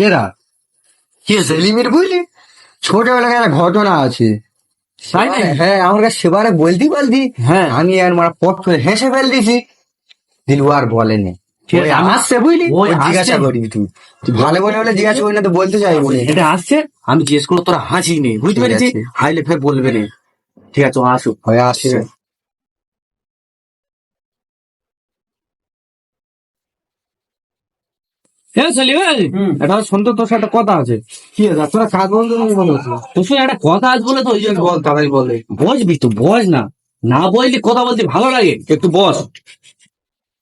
এরা কি সেলিমের বুঝলি ছোটবেলায় একটা ঘটনা আছে। তাই না? হ্যাঁ আমার কাছে সেবারে বলতি হ্যাঁ আমি আর মারা পট করে হেসে ফেল দিছি। দিলু আর বলেনি ঠিক আছে, আমি- আসছে বুঝলি ওই ওই জিজ্ঞাসা আসছে। করি তুই তুই ভালো বলে হলে জিজ্ঞাসা করি না তো বলতে চাই বলে এটা আসছে, আমি জিজ্ঞেস করলো তোরা হাসি নেই, বুঝতে ঠিক পেরেছি, আছে। হাইলে ফের বলবে না। ঠিক আছে, ও আসুক। হয়ে আসছে। হ্যাঁ চলি এটা শুনতো, তোর সাথে কথা আছে। কি আছে তোরা কাজ বন্ধ করে মনে হচ্ছে তোর সঙ্গে একটা কথা আছে বলে তো ওই জন্য বল তাড়াতাড়ি বলে বসবি তো, বস না, না বললে কথা বলতে ভালো লাগে, একটু বস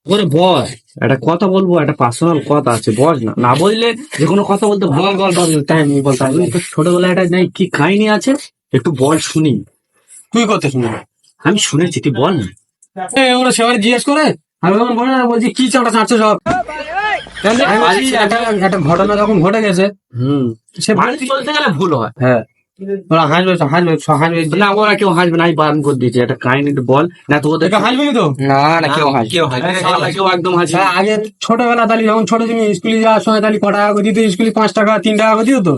ওরে বস, একটা কথা বলবো, একটা পার্সোনাল কথা আছে, বস না, না বললে যে কোনো কথা বলতে ভালো লাগে। টাইম বল তাই তো ছোটবেলায় একটা নেই কি কাহিনী আছে, একটু বল শুনি। তুই করতে শুনে আমি শুনেছি, তুই বল না। ওরা সেবারে জিজ্ঞেস করে আমি তখন বলে না বলছি কি চাটা চাটছে সব আমি বলছি, একটা ঘটনা যখন ঘটে গেছে সে মানুষ বলতে গেলে ভুল হয়। হ্যাঁ ওরা হাসবে না ওরা কেউ হাসবে না, আমি বারণ করে দিয়েছি, একটা কাহিনী একটু বল না তো ওদের হাসবি তো না না কেউ হাসবে কেউ হাসবে না, শালা কেউ একদম হাসবে না। আগে ছোটবেলা তাহলে যখন ছোট তুমি স্কুলে যাওয়ার সময় তাহলে ক টাকা করে দিত স্কুলে 5 টাকা 3 টাকা করে দিত তো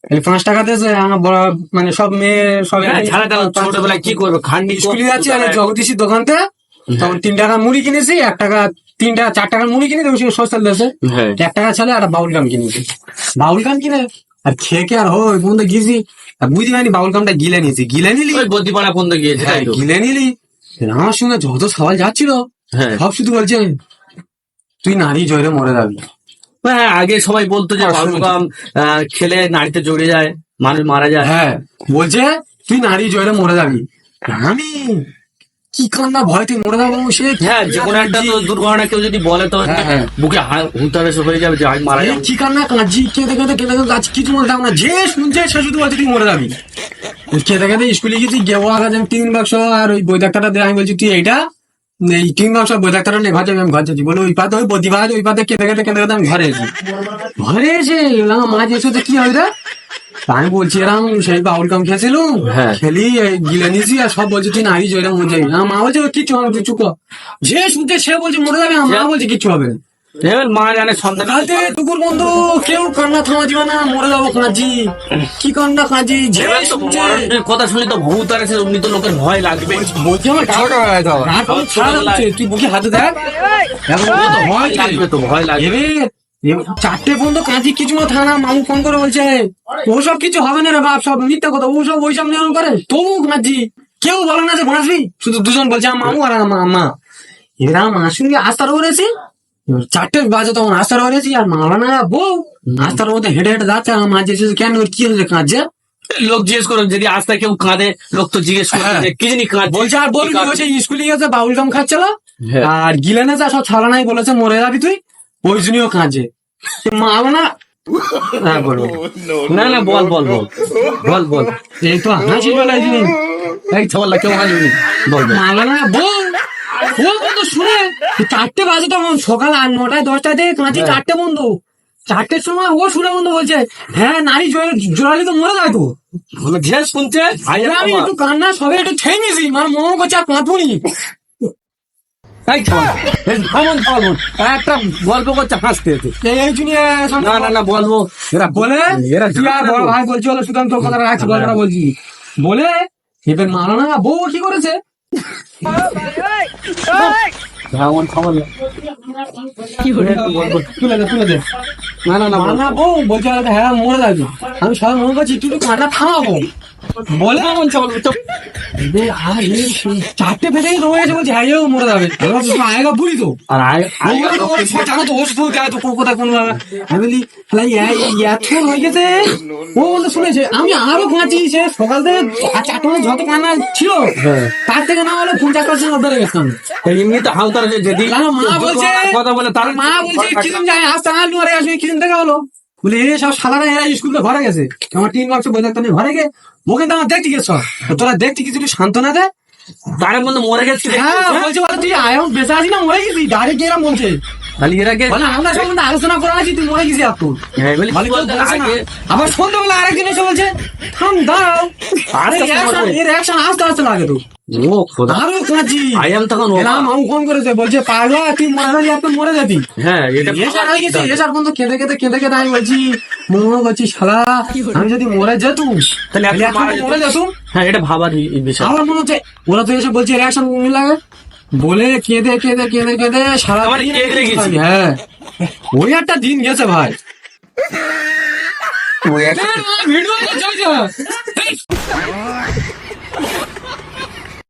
তাহলে 5 টাকা দিয়েছে আমার বড় মানে সব মেয়ে সব হ্যাঁ, ছাড়া তাহলে ছোটবেলায় কি করবে, খান্ডি স্কুলে যাচ্ছি আর জগদীশের দোকানতে তখন 3 টাকা মুড়ি কিনেছি 1 টাকা 3 টাকা 4 টাকার মুড়ি কিনে দেবো সস্তার দেশে হ্যাঁ 1 টাকা ছেলে একটা বাউল গাম কিনেছি বাউল গাম কিনে আর খেয়ে কে আর ওই বন্ধু গিয়েছি আর বুঝতে পারিনি বাউল গামটা গিলে নিয়েছি গিলে নিলি ওই বদ্যিপাড়া পর্যন্ত গিয়েছে হ্যাঁ তাই তো? গিলে নিলি আমার সঙ্গে যত সবাই যাচ্ছিল হ্যাঁ সব শুধু বলছে তুই নারী জয়রে মরে যাবি হ্যাঁ, আগে সবাই বলতো যে হ্যাঁ, বালুকাম খেলে নাড়িতে জড়ে যায়, মানুষ মারা যায়। হ্যাঁ বলছে তুই নারী জয়রে মরে যাবি আমি কি কান্না ভয় তুই মরে যাবো সে হ্যাঁ, যে কোনো একটা তো দুর্ঘটনা কেউ যদি বলে তো হ্যাঁ, হ্যাঁ। বুকে হুতারে হয়ে যাবে যে আমি মারা এই যাবো। কি কান্না কাঁদছি কেঁদে যাচ্ছি কিছু মনে থাকবো না যে শুনছে সে শুধু বলছে তুই মরে যাবি কেঁদে স্কুলে গেছি গেবো আগে 3 বাক্স আর ওই বই ডাক্তারটা দেয় আমি বলছি তুই এইটা এই 3 বাক্স বই ডাক্তারটা নেই ঘর যাবি আমি ঘর যাচ্ছি বলে ওই পাতে ওই প্রতিবাদ ওই পাতে কেঁদে আমি ঘরে এসেছি ঘরে এসে এলাম মা যে কি হয় রে আমি বলছি এরম সেই বাউল কাম খেয়েছিল হ্যাঁ। খেলি গিলে নিয়েছি আর সব বলছে তুই নারী জয়রা মরে যাবি আমার মা বলছে কিচ্ছু হবে না, তুই চুপ কর। যে শুনছে সে বলছে মরে যাবে আমার মা বলছে কিচ্ছু হবে না এবার মা জানে সন্তান কালকে টুকুর বন্ধু কেউ কান্না থামা দিবে না মরে যাবো কাঁদছি কি কান্না কাঁদছি যে এবার তো শুনছে মরণের কথা শুনলে তো ভূত আর এসে এমনি তো লোকের ভয় লাগবে। বলছি আমার ছোটবেলায় তো তুই বুকে হাতে দেখ এখন ও তো ভয় লাগবে তো, ভয় লাগবে। এবে 4টে পর্যন্ত কাঁচি কিছু না থানা মামু ফোন করে বলছে ওসব কিছু হবে না রে বাপ সব মিথ্যা কথা ওইসব নিয়ম করে তবু কাঁদছি কেউ বলে না যে বাঁচবি শুধু দুজন বলছে আমার মামু আর আমার মা এরা মার সঙ্গে আস্তার করেছি 4টে বাজে তখন আস্তার করেছি আর মাওলানা বউ আস্তার মধ্যে হেঁটে হেঁটে যাচ্ছে আমার মা যেছে কেন ওর কি হয়েছে কাঁদছে লোক জিজ্ঞেস করে যদি আস্তে কেউ কাঁদে, লোক তো জিজ্ঞেস করে হ্যাঁ। যে কি জানি কাঁদছে। বলছে আর বলবি বলছে স্কুলে গেছে বাউল গাম খাচ্ছিল হ্যাঁ। আর গিলে না সব ছাড়া নাই বলেছে মরে যাবি তুই ওই জন্যও কাঁদছে মাওলানা হ্যাঁ বলবো না না বল বল বল বল বল এই তো হাসি বেলায় জিনিস এই ছাওয়াল্লা কেউ হাসবি বল বল। মাওলানা বল ও তো শুনে 4টে বাজে তখন সকাল 9টায় 10টায় থেকে কাঁচি 4টে বন্ধু 4টের সময় ও শুনে বন্ধু বলছে হ্যাঁ নারী জোরালি তো মরে যায় তো যে শুনছে আমি একটু কান্না সবে একটু ঠেয়ে নিয়েছি মানে মনে করছে আর কাঁদবনি এই ছাওয়াল্লা, এই থামুন, থামুন। একটা গল্প করছে হাসতে এসে। এই জুনিয়া না না না বলবো এরা বলে এরা তুই আর বড় ভাই বলছি বলে সুতরাং তোর কথা রাখছি গল্পটা বলছি বলে এবার মারানা বউ কি করেছে যেমন ছাওয়াল্লা। তুলে দে না না না বল। মারানা বউ বলছে হ্যাঁ মরে যাবে আমি সবাই মনে করছি একটু কান্না থামাবো বলে যেমন ছাওয়াল্লা, চুপ। এ আর এই 4টে ফেটেই রয়েছে বলছে হ্যাঁ এও মরে যাবে আয়েগা বুড়ি তো আর আয়েগা তো ওর জানো তো ওষুধ দেয় তো কোথায় কোন আমি বলি এত হয়ে গেছে ও বলতে শুনেছে আমি আরো কাঁচি সে সকাল থেকে 4টে মধ্যে যত কান্না ছিল তার থেকে না হলে 50% বেড়ে গেছিলাম এমনি তো হালতার যদি না, মা বলছে কথা বলে তার মা বলছে কিরম যায় আসতে আলু আরে আসবে কিরম দেখা হলো বলে এ সব সালারা এরা স্কুল তো ঘরে গেছে আমার 3 বাক্স বই থাকতো ঘরে গে ওকে তো আমার দেখতে গেছ তোরা দেখতে কিছু সান্ত্বনা দে তারের মধ্যে মরে গেছে। হ্যাঁ বলছে বলে তুই আয়ন বেঁচে আছি না মরে গেছি ডাইরেক্ট এরা বলছে তাহলে এর আগে বলে আমরা সম্বন্ধে আলোচনা করা আছি, তুই মরে গেছি আর তোর হ্যাঁ বলি ভালো করে বলছে না। আবার সন্ধ্যাবেলা আরেকদিন এসে বলছে থাম দাঁড়াও, আরে এর অ্যাকশন আস্তে আস্তে লাগে তো। ও খোদা, আরো কাঁচি আই এম তখন এলাম, মামু ফোন করেছে, বলছে পাগলা তুই মরে যাবি, এখন মরে যাবি। হ্যাঁ এটা এসার হয়ে গেছে, এসার পর্যন্ত কেঁদে কেঁদে কেঁদে কেঁদে আমি বলছি, মনে করছি শালা আমি যদি মরে যেতুম তাহলে তাহলে এখন এখন মারা তো মরে যেতুম। হ্যাঁ এটা ভাবার বিষয়। আমার মনে হচ্ছে ওরা তো এসে বলছে রিয়াকশন লাগে বলে কেঁদে কেঁদে কেঁদে কেঁদে সারা আমার দিন কেঁদে গেছি। হ্যাঁ ওই একটা দিন গেছে ভাই। ওই একটা ভিডিও